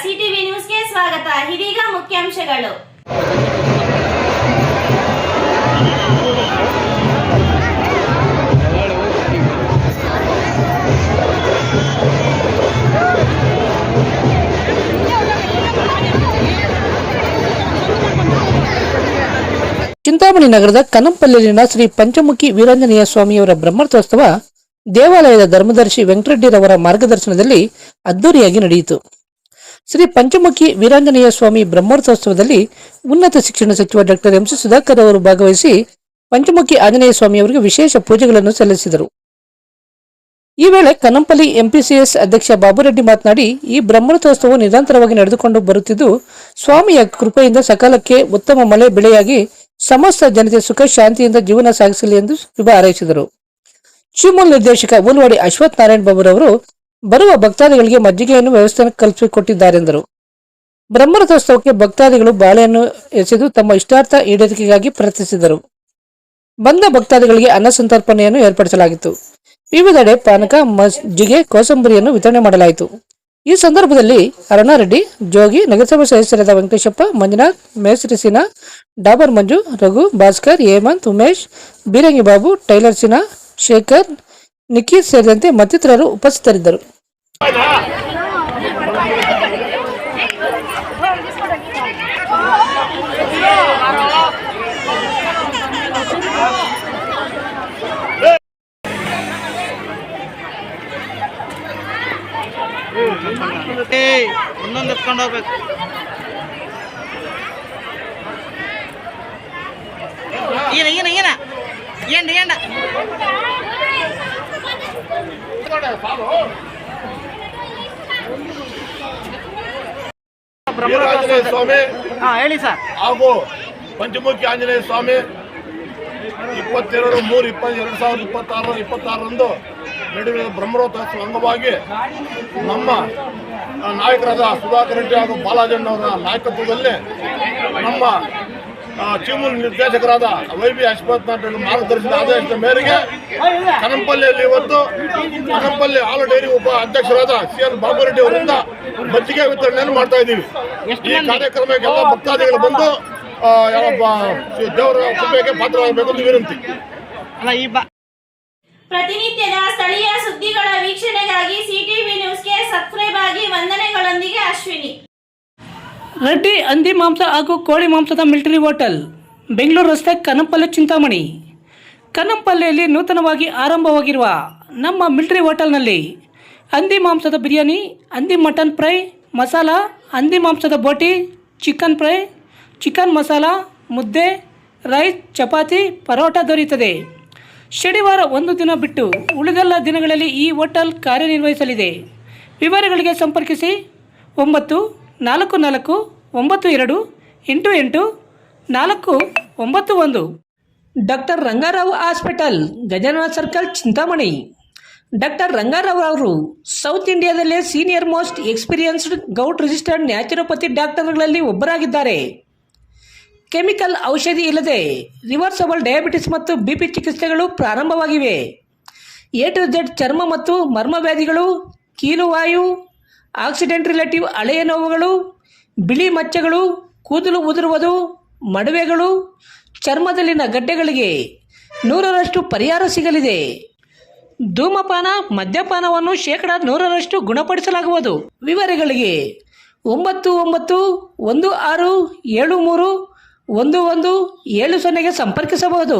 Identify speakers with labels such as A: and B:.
A: CTV ನ್ಯೂಸ್ಗೆ ಸ್ವಾಗತ. ಇದೀಗ ಮುಖ್ಯಾಂಶಗಳು.
B: ಚಿಂತಾಮಣಿ ನಗರದ ಕನಂಪಲ್ಲಿನ ಶ್ರೀ ಪಂಚಮುಖಿ ವೀರಾಂಜನೇಯ ಸ್ವಾಮಿಯವರ ಬ್ರಹ್ಮರಥೋತ್ಸವ ದೇವಾಲಯದ ಧರ್ಮದರ್ಶಿ ವೆಂಕಟರೆಡ್ಡಿರವರ ಮಾರ್ಗದರ್ಶನದಲ್ಲಿ ಅದ್ದೂರಿಯಾಗಿ ನಡೆಯಿತು. ಶ್ರೀ ಪಂಚಮುಖಿ ವೀರಾಂಜನೇಯ ಸ್ವಾಮಿ ಬ್ರಹ್ಮರಥೋತ್ಸವದಲ್ಲಿ ಉನ್ನತ ಶಿಕ್ಷಣ ಸಚಿವ ಡಾಕ್ಟರ್ ಎಂ ಸಿ ಸುಧಾಕರ್ ಅವರು ಭಾಗವಹಿಸಿ ಪಂಚಮುಖಿ ಆಂಜನೇಯ ಸ್ವಾಮಿಯವರಿಗೆ ವಿಶೇಷ ಪೂಜೆಗಳನ್ನು ಸಲ್ಲಿಸಿದರು. ಈ ವೇಳೆ ಕನಂಪಲ್ಲಿ ಎಂಪಿಸಿಎಸ್ ಅಧ್ಯಕ್ಷ ಬಾಬುರೆಡ್ಡಿ ಮಾತನಾಡಿ, ಈ ಬ್ರಹ್ಮರಥೋತ್ಸವವು ನಿರಂತರವಾಗಿ ನಡೆದುಕೊಂಡು ಬರುತ್ತಿದ್ದು ಸ್ವಾಮಿಯ ಕೃಪೆಯಿಂದ ಸಕಾಲಕ್ಕೆ ಉತ್ತಮ ಮಳೆ ಬೆಳೆಯಾಗಿ ಸಮಸ್ತ ಜನತೆ ಸುಖ ಶಾಂತಿಯಿಂದ ಜೀವನ ಸಾಗಿಸಲಿ ಎಂದು ಶುಭ ಹಾರೈಸಿದರು. ಶಿವಮೊಗ್ಗ ನಿರ್ದೇಶಕ ಉಲ್ವಾಡಿ ಅಶ್ವಥ್ ನಾರಾಯಣ್ ಬಾಬುರವರು ಬರುವ ಭಕ್ತಾದಿಗಳಿಗೆ ಮಜ್ಜಿಗೆಯನ್ನು ವ್ಯವಸ್ಥೆ ಕಲ್ಪಿಸಿಕೊಟ್ಟಿದ್ದಾರೆಂದರು. ಬ್ರಹ್ಮರಥೋತ್ಸವಕ್ಕೆ ಭಕ್ತಾದಿಗಳು ಬಾಳೆಯನ್ನು ಎಸೆದು ತಮ್ಮ ಇಷ್ಟಾರ್ಥ ಈಡೇರಿಕೆಗಾಗಿ ಪ್ರಾರ್ಥಿಸಿದರು. ಬಂದ ಭಕ್ತಾದಿಗಳಿಗೆ ಅನ್ನ ಸಂತರ್ಪಣೆಯನ್ನು ಏರ್ಪಡಿಸಲಾಗಿತ್ತು. ವಿವಿಧೆಡೆ ಪಾನಕ, ಮಜ್ಜಿಗೆ, ಕೋಸಂಬರಿಯನ್ನು ವಿತರಣೆ ಮಾಡಲಾಯಿತು. ಈ ಸಂದರ್ಭದಲ್ಲಿ ಅರುಣಾರೆಡ್ಡಿ, ಜೋಗಿ, ನಗರಸಭಾ ಸದಸ್ಯರಾದ ವೆಂಕಟೇಶಪ್ಪ, ಮಂಜುನಾಥ್, ಮೇಸ್ತ್ರಿ ಸಿನಾ, ಡಾಬರ್ ಮಂಜು, ರಘು, ಭಾಸ್ಕರ್, ಹೇಮಂತ್, ಉಮೇಶ್, ಬೀರಂಗಿ ಬಾಬು, ಟೈಲರ್ ಸಿನಾ, ಶೇಖರ್, ನಿಖಿ ಸೇರಿದಂತೆ ಮತ್ತಿತರರು ಉಪಸ್ಥಿತರಿದ್ದರು.
C: ಒಂದೊಂದು ಎತ್ಕೊಂಡು ಹೋಗ್ಬೇಕು. ಏನ ಏನ ಏನ ಎಂಡ ಎಂಡ
D: ವೀರಾಂಜನೇಯ ಸ್ವಾಮಿ
C: ಹೇಳಿ ಸರ್.
D: ಹಾಗೂ ಪಂಚಮುಖಿ ಆಂಜನೇಯ ಸ್ವಾಮಿ 22/3/2026 ನಡೆಯುವ ಬ್ರಹ್ಮರಥೋತ್ಸವ ಅಂಗವಾಗಿ ನಮ್ಮ ನಾಯಕರಾದ ಸುಧಾಕರ್ ರೆಡ್ಡಿ ಹಾಗೂ ಬಾಲಾಜಣ್ಣವರ ನಾಯಕತ್ವದಲ್ಲಿ ನಮ್ಮ ಶಿವಮೊಗ್ಗ ನಿರ್ದೇಶಕರಾದ ವೈ.ಬಿ. ಅಶ್ವಥ್ ನಾರಾಯಣ್ ಮಾರ್ಗದರ್ಶನದ ಆದೇಶದ ಮೇರೆಗೆ ಕನಂಪಲ್ಲಿಯಲ್ಲಿ ಇವತ್ತು ಕನಂಪಲ್ಲಿ ಹಾಲು ಡೈರಿ ಉಪ ಅಧ್ಯಕ್ಷರಾದ ಸಿ.ಎನ್. ಬಾಬುರೆಡ್ಡಿ ಅವರಿಂದ ಮಜ್ಜಿಗೆ ವಿತರಣೆಯನ್ನು ಮಾಡ್ತಾ ಇದ್ದೀವಿ. ಈ ಕಾರ್ಯಕ್ರಮಕ್ಕೆ ಎಲ್ಲ ಭಕ್ತಾದಿಗಳು ಬಂದು ದೇವರ ಕೃಪೆಗೆ ಪಾತ್ರರಾಗಬೇಕು ಎಂದು ವಿನಂತಿ.
A: ಪ್ರತಿನಿತ್ಯದ ಸ್ಥಳೀಯ ಸುದ್ದಿಗಳ ವೀಕ್ಷಣೆಗಾಗಿ ಸಿಟಿವಿ ನ್ಯೂಸ್ಗೆ ಸಬ್ಸ್ಕ್ರೈಬ್ ಆಗಿ. ವಂದನೆಗಳೊಂದಿಗೆ ಅಶ್ವಿನಿ.
B: ರೆಡ್ಡಿ ಹಂದಿ ಮಾಂಸ ಹಾಗೂ ಕೋಳಿ ಮಾಂಸದ ಮಿಲಿಟರಿ ಹೋಟೆಲ್, ಬೆಂಗಳೂರು ರಸ್ತೆ, ಕನಂಪಲ್ಲಿ, ಚಿಂತಾಮಣಿ. ಕನಂಪಲ್ಲಿಯಲ್ಲಿ ನೂತನವಾಗಿ ಆರಂಭವಾಗಿರುವ ನಮ್ಮ ಮಿಲಿಟರಿ ಹೋಟೆಲ್ನಲ್ಲಿ ಹಂದಿ ಮಾಂಸದ ಬಿರಿಯಾನಿ, ಹಂದಿ ಮಟನ್ ಫ್ರೈ ಮಸಾಲ, ಹಂದಿ ಮಾಂಸದ ಬೋಟಿ, ಚಿಕನ್ ಫ್ರೈ, ಚಿಕನ್ ಮಸಾಲ, ಮುದ್ದೆ, ರೈಸ್, ಚಪಾತಿ, ಪರೋಟ ದೊರೆಯುತ್ತದೆ. ಶನಿವಾರ ಒಂದು ದಿನ ಬಿಟ್ಟು ಉಳಿದೆಲ್ಲ ದಿನಗಳಲ್ಲಿ ಈ ಹೋಟೆಲ್ ಕಾರ್ಯನಿರ್ವಹಿಸಲಿದೆ. ವಿವರಗಳಿಗೆ ಸಂಪರ್ಕಿಸಿ 9442888491. Doctor Rangarao hospital, Gajanana circle, Chintamani. Doctor Rangarao ಅವರು ಸೌತ್ ಇಂಡಿಯಾದಲ್ಲೇ senior most experienced gout registered naturopathy ಡಾಕ್ಟರ್ಗಳಲ್ಲಿ ಒಬ್ಬರಾಗಿದ್ದಾರೆ. ಕೆಮಿಕಲ್ ಔಷಧಿ ಇಲ್ಲದೆ ರಿವರ್ಸಬಲ್ ಡಯಾಬಿಟಿಸ್ ಮತ್ತು ಬಿಪಿ ಚಿಕಿತ್ಸೆಗಳು ಪ್ರಾರಂಭವಾಗಿವೆ. ಎ ಟು ಝೆಡ್ ಚರ್ಮ ಮತ್ತು ಮರ್ಮವ್ಯಾಧಿಗಳು, ಕೀಲುವಾಯು, ಆಕ್ಸಿಡೆಂಟ್ ರಿಲೇಟಿವ್ ಹಳೆಯ ನೋವುಗಳು, ಬಿಳಿ ಮಚ್ಚೆಗಳು, ಕೂದಲು ಉದುರುವುದು, ಮಡುವೆಗಳು, ಚರ್ಮದಲ್ಲಿನ ಗಡ್ಡೆಗಳಿಗೆ 100% ಪರಿಹಾರ ಸಿಗಲಿದೆ. ಧೂಮಪಾನ, ಮದ್ಯಪಾನವನ್ನು 100% ಗುಣಪಡಿಸಲಾಗುವುದು. ವಿವರಗಳಿಗೆ 9916731170 ಸಂಪರ್ಕಿಸಬಹುದು.